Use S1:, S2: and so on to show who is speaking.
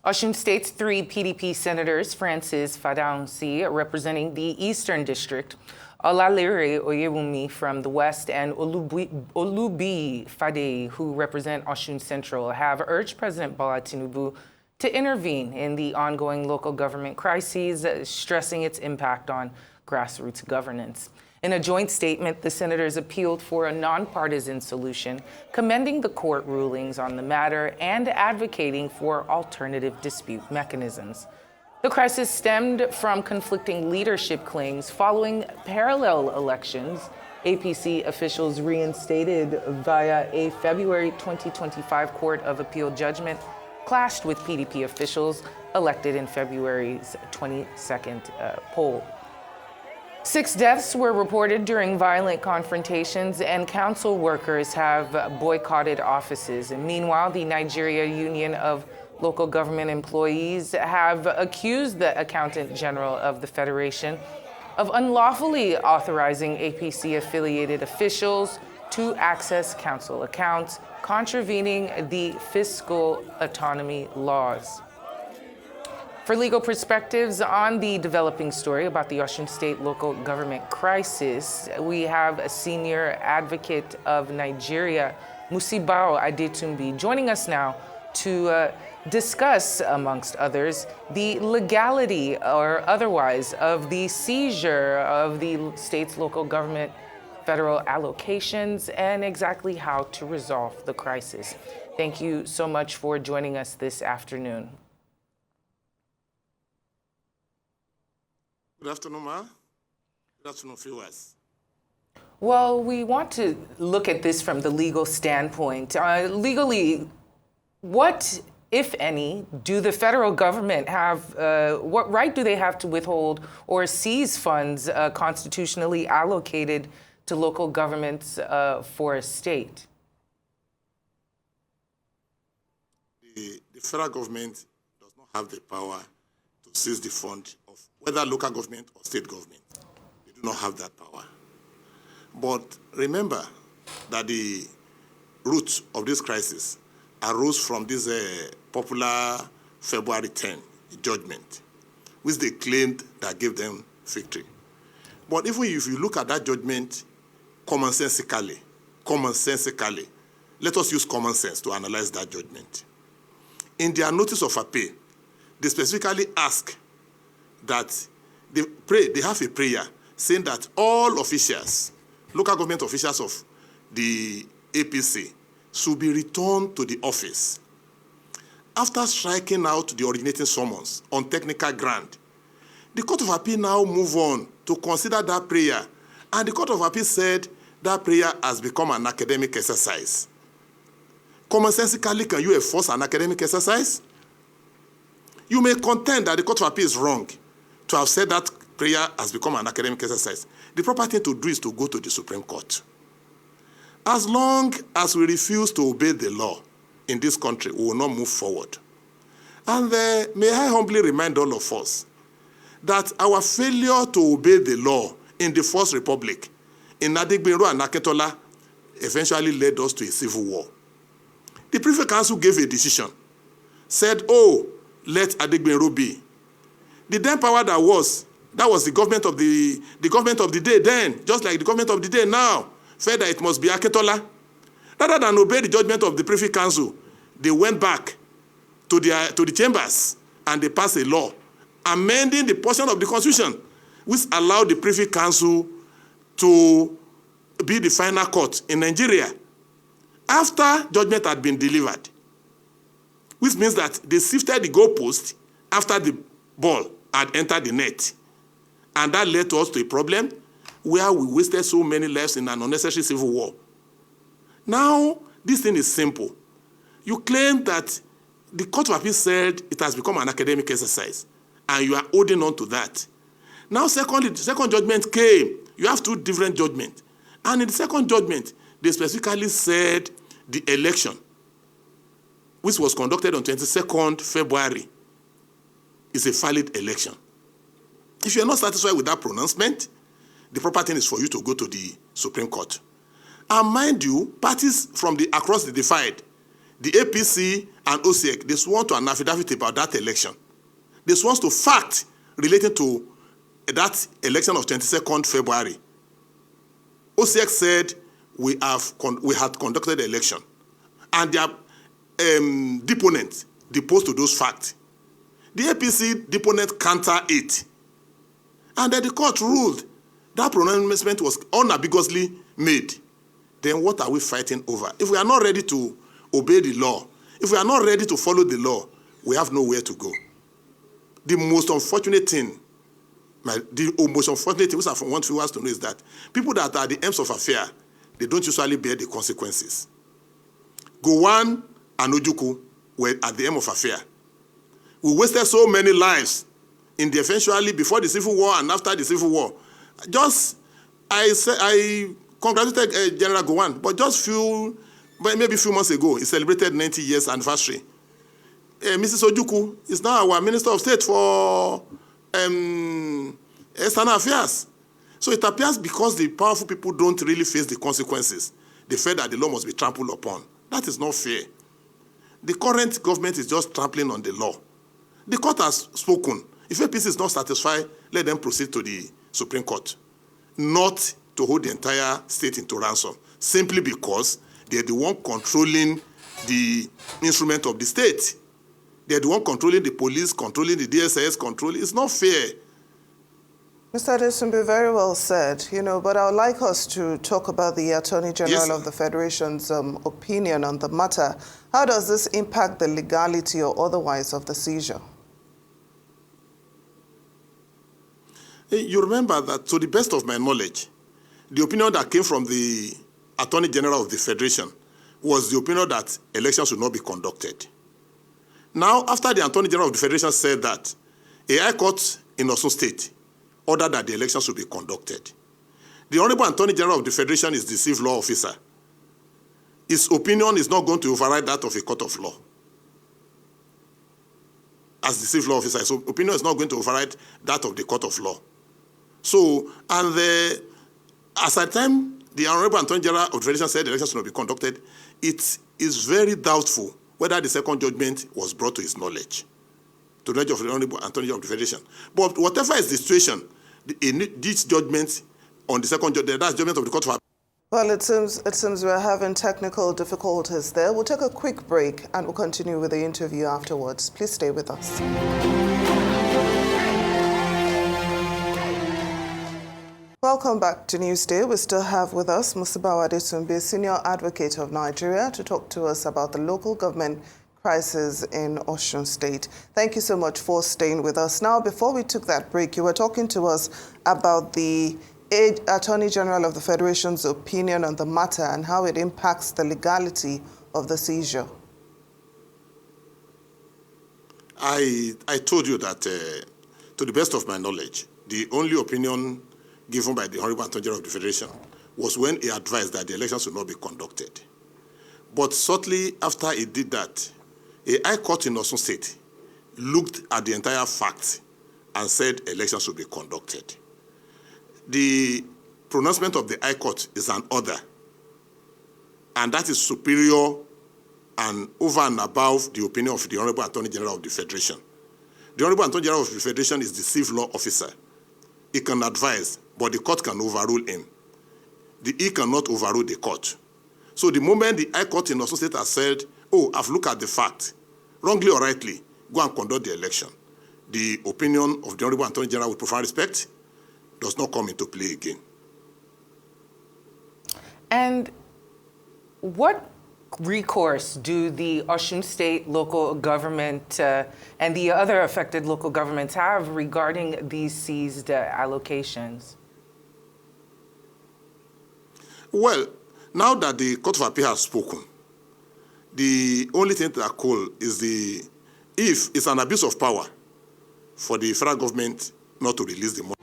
S1: Osun State's 3 PDP senators, Francis Fadaunsi, representing the Eastern District, Olalere Oyewumi from the West, and Olubi Fade, who represent Osun Central, have urged President Bola Tinubu to intervene in the ongoing local government crises, stressing its impact on grassroots governance. In a joint statement, the senators appealed for a nonpartisan solution, commending the court rulings on the matter and advocating for alternative dispute mechanisms. The crisis stemmed from conflicting leadership claims following parallel elections APC officials reinstated via a February 2025 Court of Appeal judgment clashed with PDP officials elected in February's 22nd poll. 6 deaths were reported during violent confrontations, and council workers have boycotted offices. And meanwhile, the Nigeria Union of Local Government Employees have accused the Accountant General of the Federation of unlawfully authorizing APC-affiliated officials to access council accounts, contravening the fiscal autonomy laws. For legal perspectives on the developing story about the Osun State local government crisis, we have a senior advocate of Nigeria, Musibao Adetunbi, joining us now to discuss, amongst others, the legality or otherwise of the seizure of the state's local government federal allocations and exactly how to resolve the crisis. Thank you so much for joining us this afternoon.
S2: Good afternoon, Ma. Good afternoon, viewers.
S1: Well, we want to look at this from the legal standpoint. Legally, what, if any, do the federal government have, what right do they have to withhold or seize funds constitutionally allocated to local governments for a state?
S2: The federal government does not have the power to seize the fund of whether local government or state government. They do not have that power. But remember that the roots of this crisis arose from this popular February 10 judgment, which they claimed that gave them victory. But even if you look at that judgment commonsensically, let us use common sense to analyze that judgment. In their notice of appeal, they specifically ask that they have a prayer saying that all officials, local government officials of the APC, should be returned to the office. After striking out the originating summons on technical ground, the Court of Appeal now move on to consider that prayer, and the Court of Appeal said that prayer has become an academic exercise. Commonsensically, can you enforce an academic exercise? You may contend that the Court of Appeal is wrong to have said that prayer has become an academic exercise. The proper thing to do is to go to the Supreme Court. As long as we refuse to obey the law in this country, we will not move forward. And may I humbly remind all of us that our failure to obey the law in the First Republic, in Adetunbi and Akintola, eventually led us to a civil war. The Privy Council gave a decision, said, oh, let Adetunbi be. The then power that was the government of the day then, just like the government of the day now, said that it must be Akintola. Rather than obey the judgment of the Privy Council, they went back to the chambers and they passed a law amending the portion of the Constitution which allowed the Privy Council to be the final court in Nigeria after judgment had been delivered, which means that they shifted the goalpost after the ball had entered the net. And that led us to a problem where we wasted so many lives in an unnecessary civil war. Now, this thing is simple. You claim that the Court of Appeal said it has become an academic exercise, and you are holding on to that. Now, the second judgment came. You have 2 different judgments. And in the second judgment, they specifically said the election, which was conducted on 22nd February, is a valid election. If you are not satisfied with that pronouncement, the proper thing is for you to go to the Supreme Court. And mind you, parties from across the divide, the APC and OSEC, they sworn to an affidavit about that election. They sworn to fact relating to that election of 22nd February. OSEC said we had conducted the election, and their deponent deposed to those facts. The APC deponent counter it, and then the court ruled that pronouncement was unambiguously made. Then what are we fighting over? If we are not ready to obey the law, if we are not ready to follow the law, we have nowhere to go. The most unfortunate thing, which I want viewers to know, is that people that are the ends of affair, they don't usually bear the consequences. Gowon and Ojukwu were at the end of affair. We wasted so many lives in the eventually before the Civil War and after the Civil War. I congratulated General Gowon, but maybe a few months ago, he celebrated 90 years anniversary. Mrs. Ojukwu is now our Minister of State for External Affairs. So it appears because the powerful people don't really face the consequences, they feel that the law must be trampled upon. That is not fair. The current government is just trampling on the law. The court has spoken. If APC is not satisfied, let them proceed to the Supreme Court, not to hold the entire state into ransom, simply because they're the one controlling the instrument of the state. They're the one controlling the police, controlling the DSS, controlling. It's not fair.
S3: Mr. Adetunbi, very well said, but I would like us to talk about the Attorney General of the Federation's opinion on the matter. How does this impact the legality or otherwise of the seizure?
S2: You remember that, to the best of my knowledge, the opinion that came from the Attorney General of the Federation was the opinion that elections should not be conducted. Now, after the Attorney General of the Federation said that, a high court in Osun State ordered that the elections should be conducted. The Honorable Attorney General of the Federation is the civil law officer. His opinion is not going to override that of a court of law. As the civil law officer, his opinion is not going to override that of the court of law. So, as at the time the Honorable Attorney General of the Federation said the elections should not be conducted, it is very doubtful whether the second judgment was brought to his knowledge, to the knowledge of the Honorable Attorney General of the Federation. But whatever is the situation, this judgment on the second judgment, that's judgment of the court of appeal.
S3: Well, it seems we're having technical difficulties there. We'll take a quick break and we'll continue with the interview afterwards. Please stay with us. Welcome back to Newsday. We still have with us Musibau Adetunbi, Senior Advocate of Nigeria, to talk to us about the local government crisis in Osun State. Thank you so much for staying with us. Now, before we took that break, you were talking to us about the Attorney General of the Federation's opinion on the matter and how it impacts the legality of the seizure.
S2: I told you that, to the best of my knowledge, the only opinion given by the Honorable Attorney General of the Federation was when he advised that the elections should not be conducted. But shortly after he did that, a high court in Osun State looked at the entire fact and said elections should be conducted. The pronouncement of the high court is an order, and that is superior and over and above the opinion of the Honorable Attorney General of the Federation. The Honorable Attorney General of the Federation is the civil law officer. He can advise, but the court can overrule him. He cannot overrule the court. So the moment the High Court in Osun State has said, oh, I've looked at the fact, wrongly or rightly, go and conduct the election, the opinion of the Honorable Attorney General with profound respect does not come into play again.
S1: And what recourse do the Osun State local government and the other affected local governments have regarding these seized allocations? Well,
S2: now that the Court of Appeal has spoken, the only thing that cool is if it's an abuse of power for the federal government not to release the money